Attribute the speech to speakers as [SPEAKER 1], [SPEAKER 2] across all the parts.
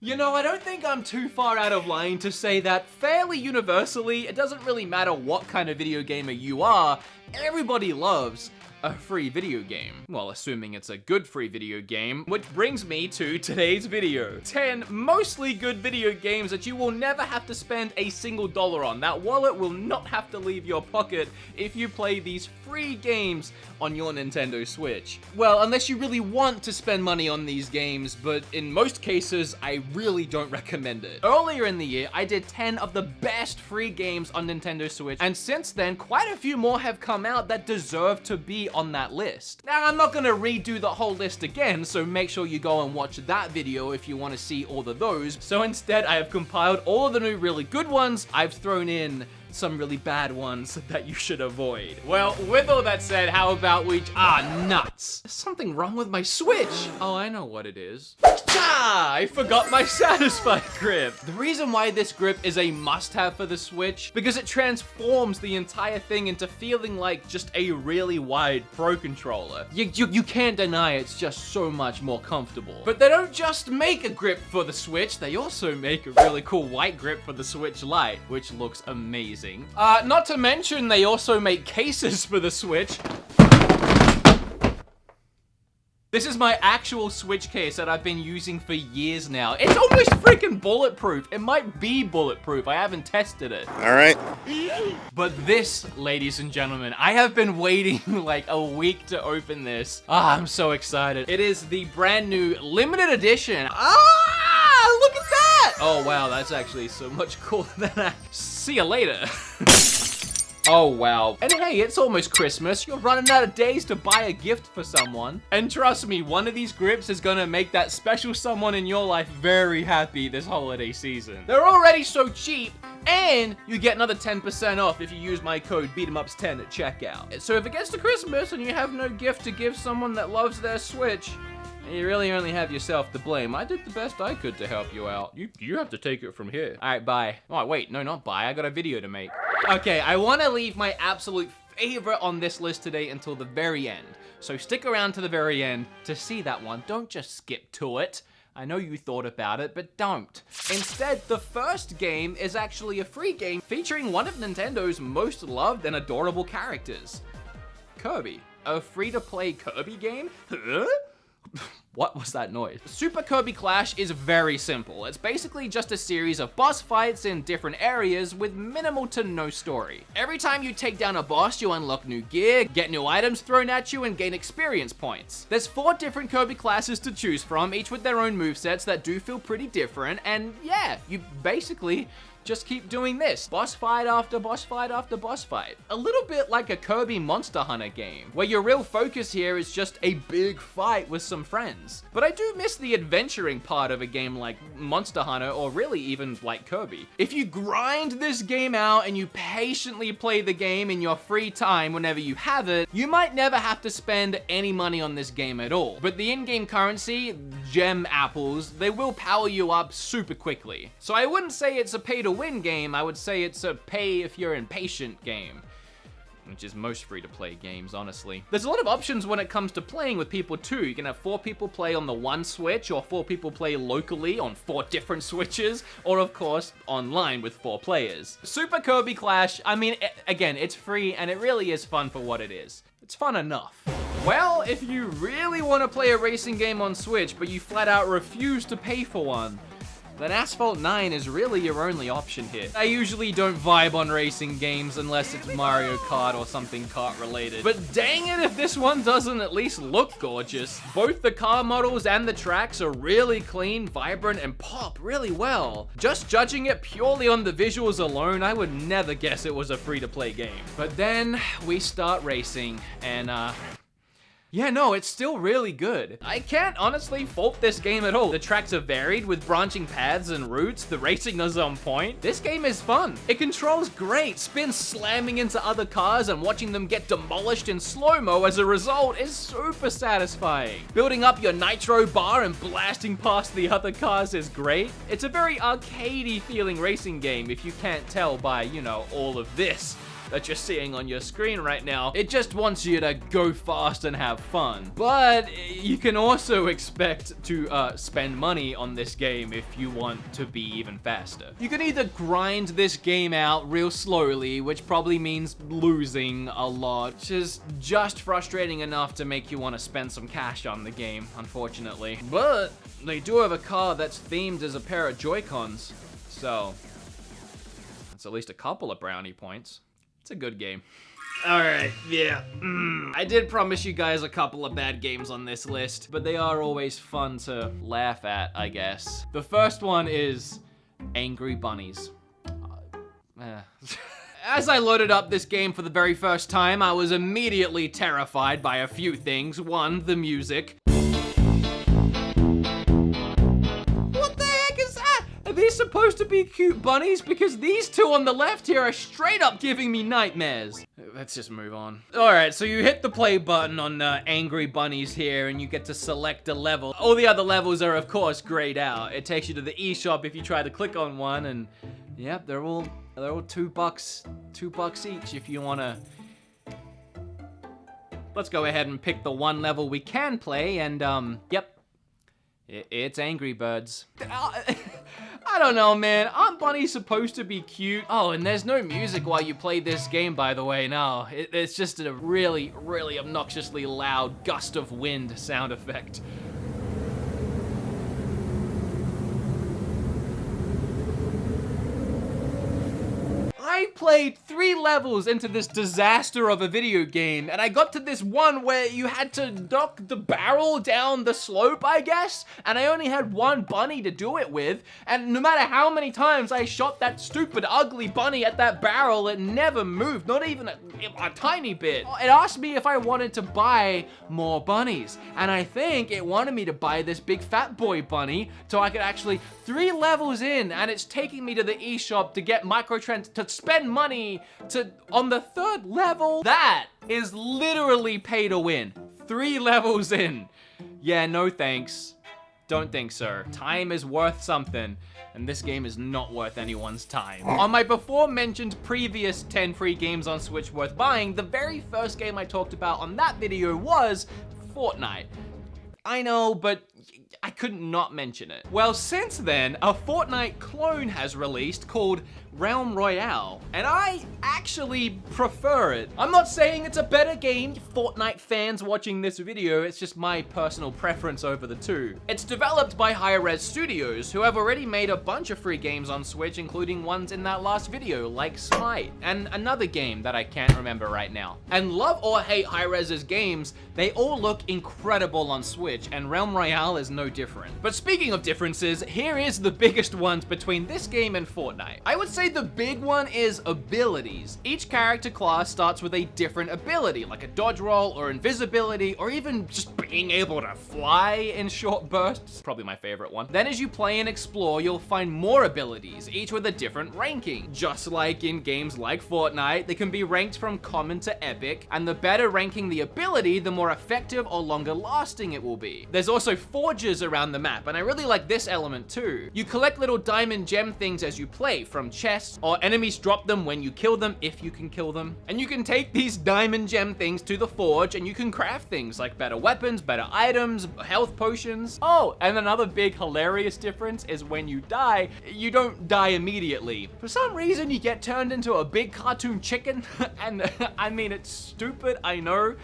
[SPEAKER 1] You know, I don't think I'm too far out of line to say that fairly universally, it doesn't really matter what kind of video gamer you are, everybody loves a free video game. Well, assuming it's a good free video game, which brings me to today's video. 10 mostly good video games that you will never have to spend a single dollar on. That wallet will not have to leave your pocket if you play these free games on your Nintendo Switch. Well, unless you really want to spend money on these games, but in most cases, I really don't recommend it. Earlier in the year, I did 10 of the best free games on Nintendo Switch, and since then, quite a few more have come out that deserve to be on that list. Now, I'm not gonna redo the whole list again, so make sure you go and watch that video if you want to see all of those. So instead, I have compiled all of the new really good ones. I've thrown in some really bad ones that you should avoid. Well, with all that said, how about we... nuts. There's something wrong with my Switch. Oh, I know what it is. I forgot my Satisfy grip. The reason why this grip is a must-have for the Switch, because it transforms the entire thing into feeling like just a really wide Pro Controller. You can't deny it's just so much more comfortable. But they don't just make a grip for the Switch, they also make a really cool white grip for the Switch Lite, which looks amazing. Not to mention, they also make cases for the Switch. This is my actual Switch case that I've been using for years now. It's almost freaking bulletproof. It might be bulletproof. I haven't tested it.
[SPEAKER 2] All right.
[SPEAKER 1] But this, ladies and gentlemen, I have been waiting like a week to open this. I'm so excited. It is the brand new limited edition. Look at that! Oh, wow, that's actually so much cooler than I... See you later. Oh, wow. And hey, it's almost Christmas. You're running out of days to buy a gift for someone. And trust me, one of these grips is gonna make that special someone in your life very happy this holiday season. They're already so cheap, and you get another 10% off if you use my code BeatEmUps10 at checkout. So if it gets to Christmas and you have no gift to give someone that loves their Switch, you really only have yourself to blame. I did the best I could to help you out. You have to take it from here. All right, bye. Oh, wait, no, not bye. I got a video to make. Okay, I want to leave my absolute favorite on this list today until the very end. So stick around to the very end to see that one. Don't just skip to it. I know you thought about it, but don't. Instead, the first game is actually a free game featuring one of Nintendo's most loved and adorable characters, Kirby. A free-to-play Kirby game? Huh? What was that noise? Super Kirby Clash is very simple. It's basically just a series of boss fights in different areas with minimal to no story. Every time you take down a boss, you unlock new gear, get new items thrown at you, and gain experience points. There's 4 different Kirby classes to choose from, each with their own movesets that do feel pretty different, and yeah, you basically just keep doing this. Boss fight after boss fight after boss fight. A little bit like a Kirby Monster Hunter game, where your real focus here is just a big fight with some friends. But I do miss the adventuring part of a game like Monster Hunter, or really even like Kirby. If you grind this game out and you patiently play the game in your free time whenever you have it, you might never have to spend any money on this game at all. But the in-game currency, gem apples, they will power you up super quickly. So I wouldn't say it's a pay-to-win game, I would say it's a pay if you're impatient game, which is most free-to-play games, honestly. There's a lot of options when it comes to playing with people too. You can have 4 people play on the one Switch, or 4 people play locally on 4 different Switches, or of course, online with 4 players. Super Kirby Clash, I mean, again, it's free, and it really is fun for what it is. It's fun enough. Well, if you really want to play a racing game on Switch, but you flat out refuse to pay for one, then Asphalt 9 is really your only option here. I usually don't vibe on racing games unless it's Mario Kart or something kart related. But dang it if this one doesn't at least look gorgeous. Both the car models and the tracks are really clean, vibrant, and pop really well. Just judging it purely on the visuals alone, I would never guess it was a free-to-play game. But then we start racing, and yeah, no, it's still really good. I can't honestly fault this game at all. The tracks are varied with branching paths and routes. The racing is on point. This game is fun. It controls great. Spins slamming into other cars and watching them get demolished in slow-mo as a result is super satisfying. Building up your nitro bar and blasting past the other cars is great. It's a very arcadey feeling racing game if you can't tell by, you know, all of this. that you're seeing on your screen right now. It just wants you to go fast and have fun. But you can also expect to spend money on this game if you want to be even faster. You can either grind this game out real slowly, which probably means losing a lot, which is just frustrating enough to make you want to spend some cash on the game, unfortunately. But they do have a car that's themed as a pair of Joy-Cons, so that's at least a couple of brownie points. It's a good game. Alright, yeah. I did promise you guys a couple of bad games on this list, but they are always fun to laugh at, I guess. The first one is Angry Bunnies. As I loaded up this game for the very first time, I was immediately terrified by a few things. One, the music. Are these supposed to be cute bunnies? Because these two on the left here are straight up giving me nightmares. Let's just move on. All right, so you hit the play button on Angry Bunnies here and you get to select a level. All the other levels are of course grayed out. It takes you to the eShop if you try to click on one, and yep, they're all $2 each if you wanna. Let's go ahead and pick the one level we can play, and yep. It's Angry Birds. I don't know, man. Aren't bunnies supposed to be cute? Oh, and there's no music while you play this game, by the way. No, it's just a really, really obnoxiously loud gust of wind sound effect. I played 3 levels into this disaster of a video game, and I got to this one where you had to knock the barrel down the slope, I guess, and I only had one bunny to do it with, and no matter how many times I shot that stupid, ugly bunny at that barrel, it never moved, not even a tiny bit. It asked me if I wanted to buy more bunnies, and I think it wanted me to buy this big fat boy bunny so I could actually 3 levels in, and it's taking me to the eShop to get microtrans to spend money on the 3rd level. That is literally pay to win. 3 levels in. Yeah, no thanks. Don't think so. Time is worth something, and this game is not worth anyone's time. On my before mentioned previous 10 free games on Switch worth buying, the very first game I talked about on that video was Fortnite. I know, but I couldn't not mention it. Well, since then, a Fortnite clone has released called Realm Royale, and I actually prefer it. I'm not saying it's a better game, Fortnite fans watching this video, it's just my personal preference over the two. It's developed by Hi-Rez Studios, who have already made a bunch of free games on Switch, including ones in that last video, like Smite, and another game that I can't remember right now. And love or hate Hi-Rez's games, they all look incredible on Switch, and Realm Royale is no different. But speaking of differences, here is the biggest ones between this game and Fortnite. I would say the big one is abilities. Each character class starts with a different ability, like a dodge roll or invisibility, or even just being able to fly in short bursts. Probably my favorite one. Then as you play and explore, you'll find more abilities, each with a different ranking. Just like in games like Fortnite, they can be ranked from common to epic, and the better ranking the ability, the more effective or longer lasting it will be. There's also forges around the map, and I really like this element too. You collect little diamond gem things as you play, from chests, or enemies drop them when you kill them, if you can kill them. And you can take these diamond gem things to the forge, and you can craft things like better weapons, better items, health potions. Oh, and another big hilarious difference is when you die, you don't die immediately. For some reason, you get turned into a big cartoon chicken, and I mean, it's stupid, I know,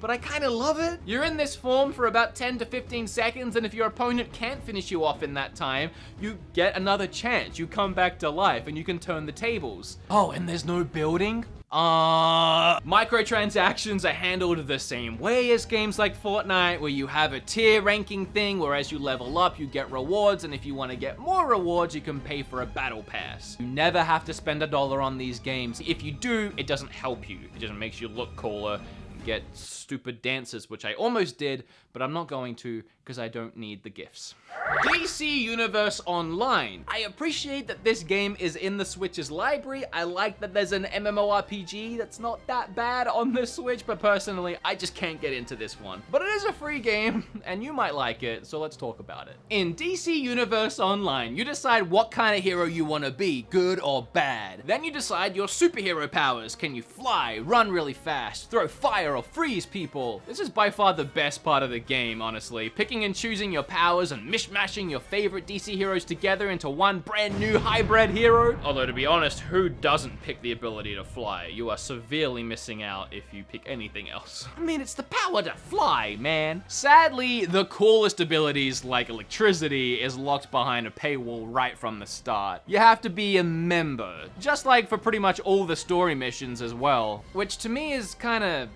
[SPEAKER 1] but I kind of love it. You're in this form for about 10 to 15 seconds, and if your opponent can't finish you off in that time, you get another chance. You come back to life, and you can turn the tables. Oh, and there's no building? Microtransactions are handled the same way as games like Fortnite, where you have a tier ranking thing, where as you level up, you get rewards, and if you want to get more rewards, you can pay for a battle pass. You never have to spend $1 on these games. If you do, it doesn't help you. It just makes you look cooler, get stupid dances, which I almost did, but I'm not going to because I don't need the gifts. DC Universe Online. I appreciate that this game is in the Switch's library. I like that there's an MMORPG that's not that bad on the Switch, but personally, I just can't get into this one. But it is a free game, and you might like it, so let's talk about it. In DC Universe Online, you decide what kind of hero you want to be, good or bad. Then you decide your superhero powers. Can you fly, run really fast, throw fire, or freeze people? This is by far the best part of the game, honestly. Picking and choosing your powers and mishmashing your favorite DC heroes together into one brand new hybrid hero. Although to be honest, who doesn't pick the ability to fly? You are severely missing out if you pick anything else. I mean, it's the power to fly, man. Sadly, the coolest abilities like electricity is locked behind a paywall right from the start. You have to be a member, just like for pretty much all the story missions as well, which to me is kinda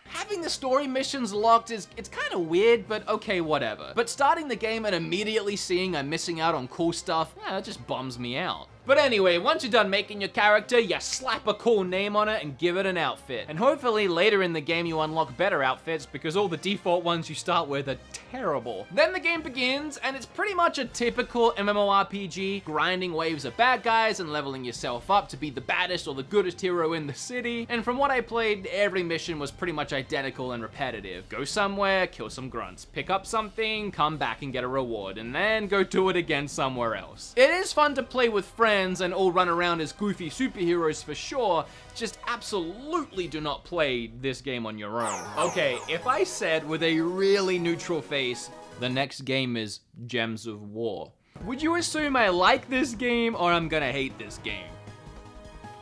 [SPEAKER 1] Having the story missions locked it's kind of weird, but okay, whatever. But starting the game and immediately seeing I'm missing out on cool stuff, that just bums me out. But anyway, once you're done making your character, you slap a cool name on it and give it an outfit. And hopefully later in the game you unlock better outfits because all the default ones you start with are terrible. Then the game begins and it's pretty much a typical MMORPG, grinding waves of bad guys and leveling yourself up to be the baddest or the goodest hero in the city. And from what I played, every mission was pretty much identical and repetitive. Go somewhere, kill some grunts, pick up something, come back and get a reward, and then go do it again somewhere else. It is fun to play with friends and all run around as goofy superheroes for sure, just absolutely do not play this game on your own. Okay, if I said with a really neutral face, the next game is Gems of War, would you assume I like this game or I'm gonna hate this game?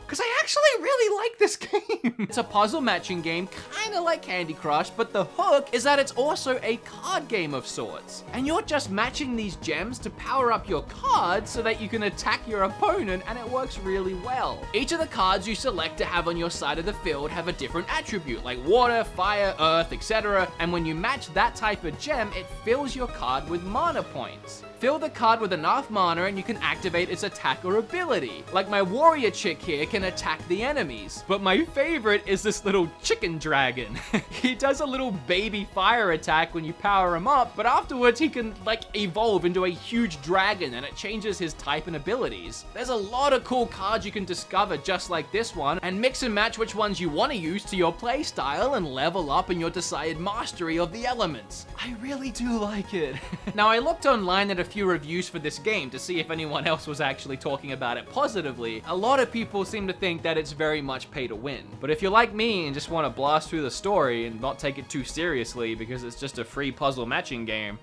[SPEAKER 1] Because I actually really like this game. It's a puzzle matching game, kind of like Candy Crush, but the hook is that it's also a card game of sorts. And you're just matching these gems to power up your cards so that you can attack your opponent, and it works really well. Each of the cards you select to have on your side of the field have a different attribute, like water, fire, earth, etc. And when you match that type of gem, it fills your card with mana points. Fill the card with enough mana and you can activate its attack or ability. Like my warrior chick here can attack the enemies. But my favorite is this little chicken dragon. He does a little baby fire attack when you power him up, but afterwards he can like evolve into a huge dragon and it changes his type and abilities. There's a lot of cool cards you can discover just like this one and mix and match which ones you want to use to your playstyle and level up in your desired mastery of the elements. I really do like it. Now I looked online at a few reviews for this game to see if anyone else was actually talking about it positively. A lot of people seem to think that it's very much pay to win. But if you're like me and just want to blast through the story and not take it too seriously because it's just a free puzzle matching game,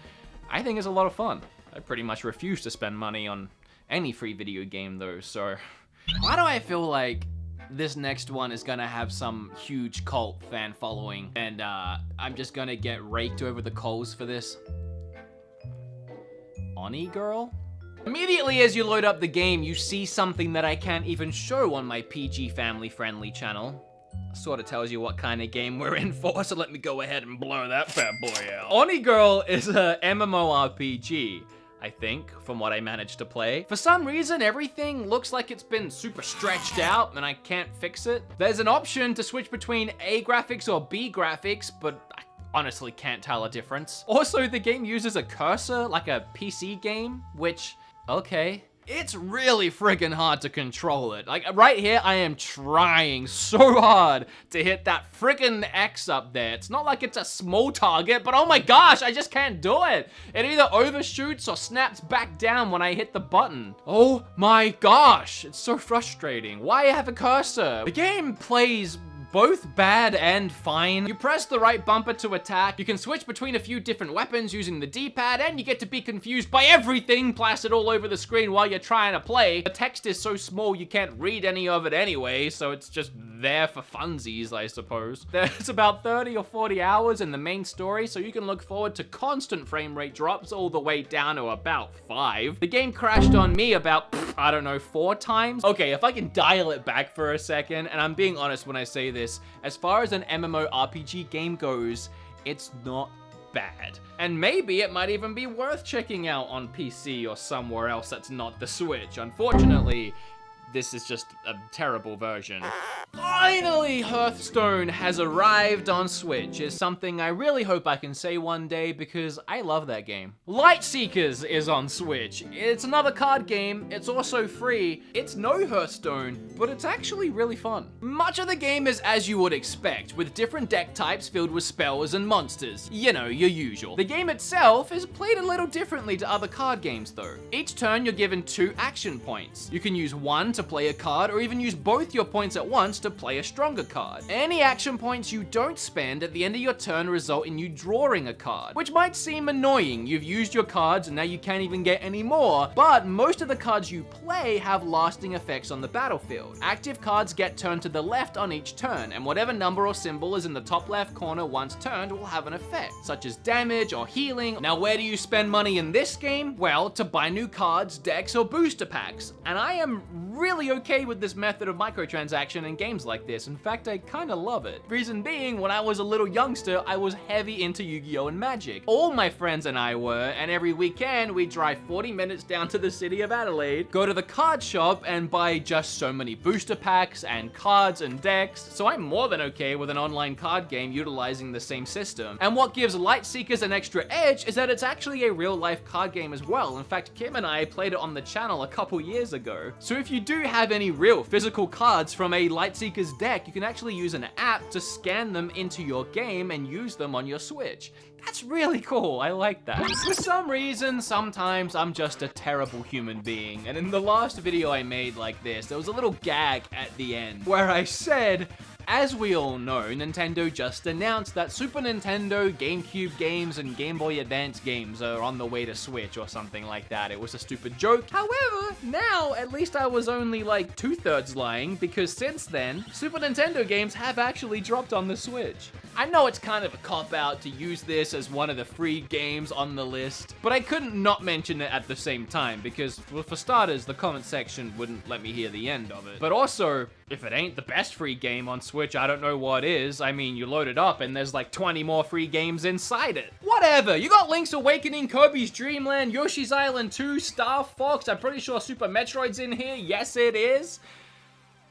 [SPEAKER 1] I think it's a lot of fun. I pretty much refuse to spend money on any free video game though, so why do I feel like this next one is gonna have some huge cult fan following and I'm just gonna get raked over the coals for this? Oni Girl? Immediately as you load up the game, you see something that I can't even show on my PG family-friendly channel. Sort of tells you what kind of game we're in for, so let me go ahead and blow that bad boy out. Oni Girl is a MMORPG, I think, from what I managed to play. For some reason, everything looks like it's been super stretched out and I can't fix it. There's an option to switch between A graphics or B graphics, but I honestly can't tell a difference. Also, the game uses a cursor like a PC game, which, okay. It's really friggin' hard to control it. Like, right here, I am trying so hard to hit that friggin' X up there. It's not like it's a small target, but oh my gosh, I just can't do it. It either overshoots or snaps back down when I hit the button. Oh my gosh, it's so frustrating. Why have a cursor? The game plays both bad and fine. You press the right bumper to attack, you can switch between a few different weapons using the D-pad, and you get to be confused by everything plastered all over the screen while you're trying to play. The text is so small you can't read any of it anyway, so it's just there for funsies, I suppose. There's about 30 or 40 hours in the main story, so you can look forward to constant frame rate drops all the way down to about 5. The game crashed on me about, I don't know, 4 times. Okay, if I can dial it back for a second, and I'm being honest when I say this, as far as an MMORPG game goes, it's not bad. And maybe it might even be worth checking out on PC or somewhere else that's not the Switch. Unfortunately, this is just a terrible version. Finally, Hearthstone has arrived on Switch. Is something I really hope I can say one day because I love that game. Lightseekers is on Switch. It's another card game. It's also free. It's no Hearthstone, but it's actually really fun. Much of the game is as you would expect, with different deck types filled with spells and monsters. You know, your usual. The game itself is played a little differently to other card games though. Each turn you're given 2 action points. You can use one to play a card or even use both your points at once to play a stronger card. Any action points you don't spend at the end of your turn result in you drawing a card, which might seem annoying. You've used your cards and now you can't even get any more, but most of the cards you play have lasting effects on the battlefield. Active cards get turned to the left on each turn, and whatever number or symbol is in the top left corner once turned will have an effect, such as damage or healing. Now, where do you spend money in this game? Well, to buy new cards, decks, or booster packs. And I am really okay with this method of microtransaction in games like this. In fact, I kinda love it. Reason being, when I was a little youngster, I was heavy into Yu-Gi-Oh! And Magic. All my friends and I were, and every weekend we'd drive 40 minutes down to the city of Adelaide, go to the card shop, and buy just so many booster packs and cards and decks. So I'm more than okay with an online card game utilizing the same system. And what gives Lightseekers an extra edge is that it's actually a real-life card game as well. In fact, Kim and I played it on the channel a couple years ago. So if you do have any real physical cards from a Lightseekers deck, you can actually use an app to scan them into your game and use them on your Switch. That's really cool, I like that. For some reason, sometimes I'm just a terrible human being, and in the last video I made like this, there was a little gag at the end where I said, as we all know, Nintendo just announced that Super Nintendo, GameCube games, and Game Boy Advance games are on the way to Switch or something like that. It was a stupid joke. However, now, at least I was only like 2/3 lying, because since then, Super Nintendo games have actually dropped on the Switch. I know it's kind of a cop-out to use this as one of the free games on the list, but I couldn't not mention it at the same time, because, well, for starters, the comment section wouldn't let me hear the end of it. But also, if it ain't the best free game on Switch, I don't know what is. I mean, you load it up and there's like 20 more free games inside it. Whatever, you got Link's Awakening, Kirby's Dream Land, Yoshi's Island 2, Star Fox, I'm pretty sure Super Metroid's in here. Yes, it is.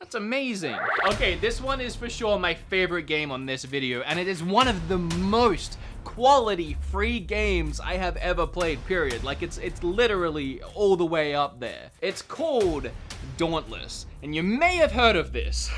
[SPEAKER 1] That's amazing. Okay, this one is for sure my favorite game on this video, and it is one of the most quality free games I have ever played, period. Like, it's literally all the way up there. It's called Dauntless, and you may have heard of this.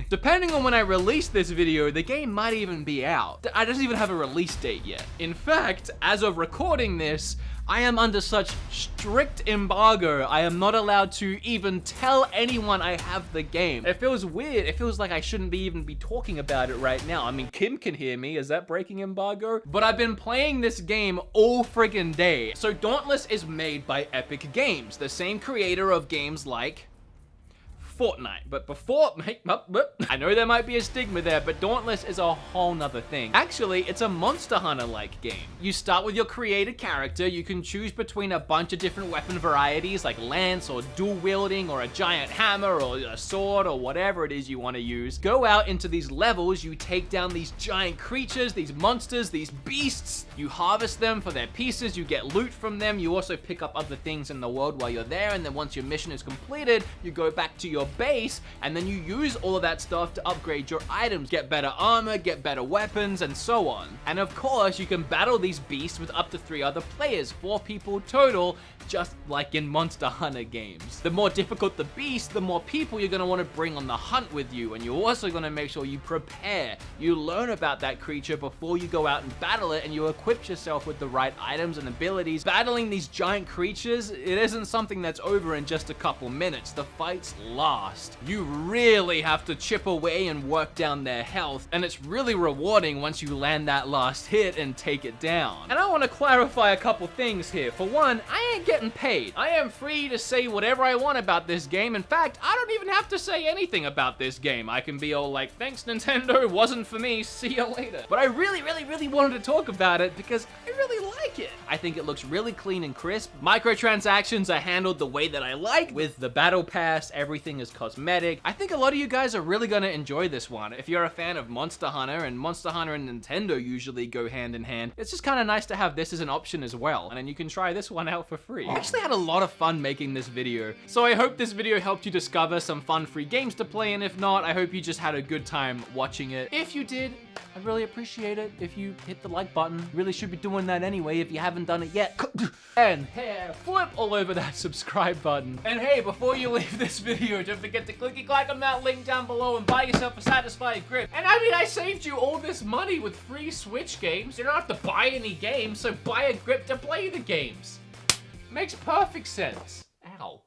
[SPEAKER 1] Depending on when I release this video, the game might even be out. I don't even have a release date yet. In fact, as of recording this, I am under such strict embargo, I am not allowed to even tell anyone I have the game. It feels weird. It feels like I shouldn't even be talking about it right now. I mean, Kim can hear me. Is that breaking embargo? But I've been playing this game all friggin' day. So Dauntless is made by Epic Games, the same creator of games like Fortnite. But before, I know there might be a stigma there, but Dauntless is a whole nother thing. Actually, it's a Monster Hunter-like game. You start with your created character. You can choose between a bunch of different weapon varieties like lance or dual wielding or a giant hammer or a sword or whatever it is you want to use. Go out into these levels, you take down these giant creatures, these monsters, these beasts. You harvest them for their pieces, you get loot from them. You also pick up other things in the world while you're there, and then once your mission is completed, you go back to your base, and then you use all of that stuff to upgrade your items, get better armor, get better weapons, and so on. And of course, you can battle these beasts with up to 3 other players, 4 people total, just like in Monster Hunter games. The more difficult the beast, the more people you're going to want to bring on the hunt with you, and you're also going to make sure you prepare. You learn about that creature before you go out and battle it, and you equip yourself with the right items and abilities. Battling these giant creatures, it isn't something that's over in just a couple minutes. The fights last. You really have to chip away and work down their health, and it's really rewarding once you land that last hit and take it down. And I want to clarify a couple things here. For one, I ain't getting paid. I am free to say whatever I want about this game. In fact, I don't even have to say anything about this game. I can be all like, thanks Nintendo, wasn't for me, see you later. But I really wanted to talk about it because I really like like it. I think it looks really clean and crisp. Microtransactions are handled the way that I like. With the battle pass, everything is cosmetic. I think a lot of you guys are really gonna enjoy this one. If you're a fan of Monster Hunter, and Monster Hunter and Nintendo usually go hand in hand, it's just kind of nice to have this as an option as well. And then you can try this one out for free. I actually had a lot of fun making this video. So I hope this video helped you discover some fun free games to play, and if not, I hope you just had a good time watching it. If you did, I'd really appreciate it if you hit the like button. You really should be doing that anyway if you haven't done it yet. And hey, flip all over that subscribe button. And hey, before you leave this video, don't forget to clicky-clack on that link down below and buy yourself a Satisfyer grip. And I mean, I saved you all this money with free Switch games. You don't have to buy any games, so buy a grip to play the games. Makes perfect sense. Ow.